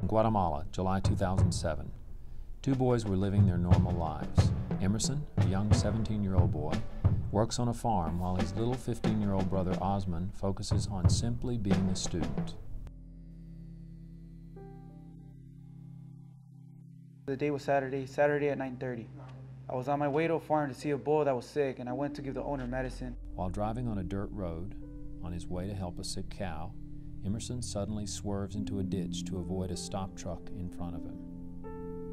Guatemala, July 2007. Two boys were living their normal lives. Emerson, a young 17-year-old boy, works on a farm while his little 15-year-old brother Osman focuses on simply being a student. The day was Saturday at 9:30. I was on my way to a farm to see a bull that was sick, and I went to give the owner medicine. While driving on a dirt road, on his way to help a sick cow, Emerson suddenly swerves into a ditch to avoid a stop truck in front of him.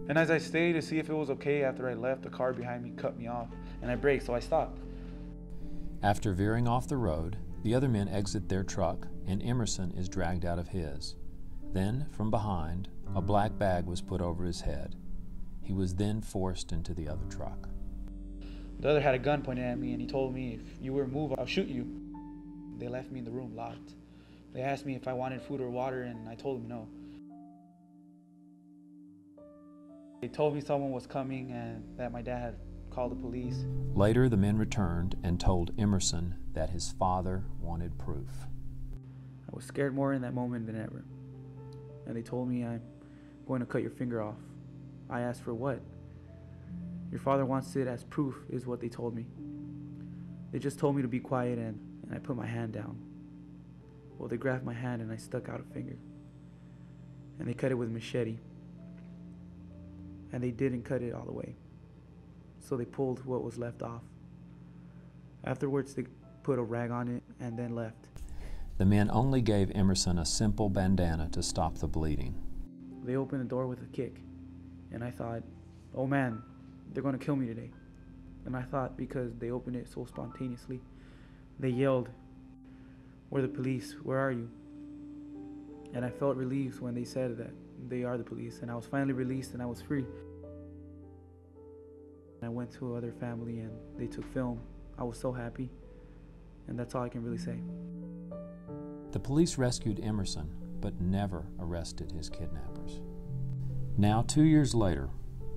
And as I stayed to see if it was okay after I left, the car behind me cut me off, and I braked, so I stopped. After veering off the road, the other men exit their truck, and Emerson is dragged out of his. Then, from behind, a black bag was put over his head. He was then forced into the other truck. The other had a gun pointed at me, and he told me, if you were to move, I'll shoot you. They left me in the room locked. They asked me if I wanted food or water, and I told them no. They told me someone was coming and that my dad had called the police. Later, the men returned and told Emerson that his father wanted proof. I was scared more in that moment than ever. And they told me, I'm going to cut your finger off. I asked for what? Your father wants it as proof, is what they told me. They just told me to be quiet, and I put my hand down. Well, they grabbed my hand and I stuck out a finger. And they cut it with a machete. And they didn't cut it all the way. So they pulled what was left off. Afterwards, they put a rag on it and then left. The men only gave Emerson a simple bandana to stop the bleeding. They opened the door with a kick. And I thought, oh man, they're going to kill me today. And I thought, because they opened it so spontaneously, they yelled, "We're the police, where are you?" And I felt relieved when they said that they are the police, and I was finally released and I was free. I went to other family and they took film. I was so happy, and that's all I can really say. The police rescued Emerson, but never arrested his kidnappers. Now, 2 years later,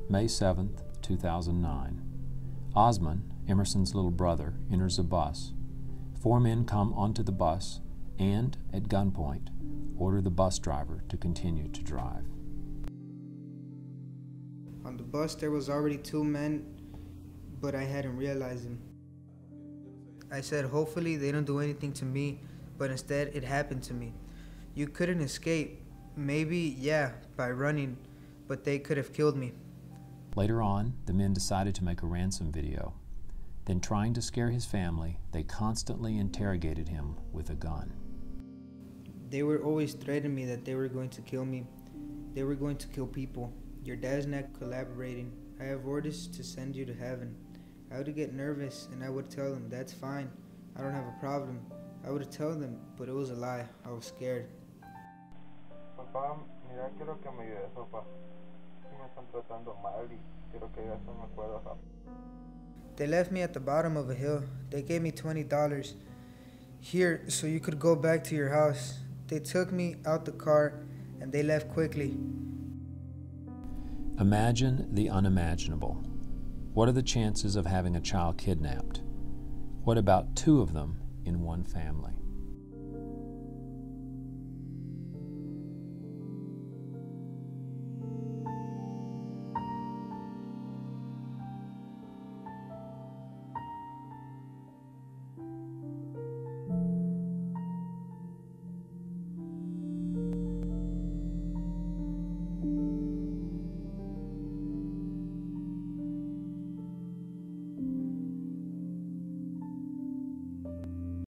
May 7th, 2009, Osman, Emerson's little brother, enters a bus. 4 men come onto the bus and, at gunpoint, order the bus driver to continue to drive. On the bus there was already 2 men, but I hadn't realized them. I said, hopefully they don't do anything to me, but instead it happened to me. You couldn't escape. Maybe, yeah, by running, but they could have killed me. Later on, the men decided to make a ransom video. Then, trying to scare his family, they constantly interrogated him with a gun. They were always threatening me that they were going to kill me. They were going to kill people. Your dad's not collaborating. I have orders to send you to heaven. I would get nervous and I would tell them, that's fine. I don't have a problem. I would tell them, but it was a lie. I was scared. Papá, mira, quiero que me ayudes, papá. Me están tratando mal y quiero que hagas un acuerdo rápido. They left me at the bottom of a hill. They gave me $20. Here, so you could go back to your house. They took me out the car and they left quickly. Imagine the unimaginable. What are the chances of having a child kidnapped? What about 2 of them in one family?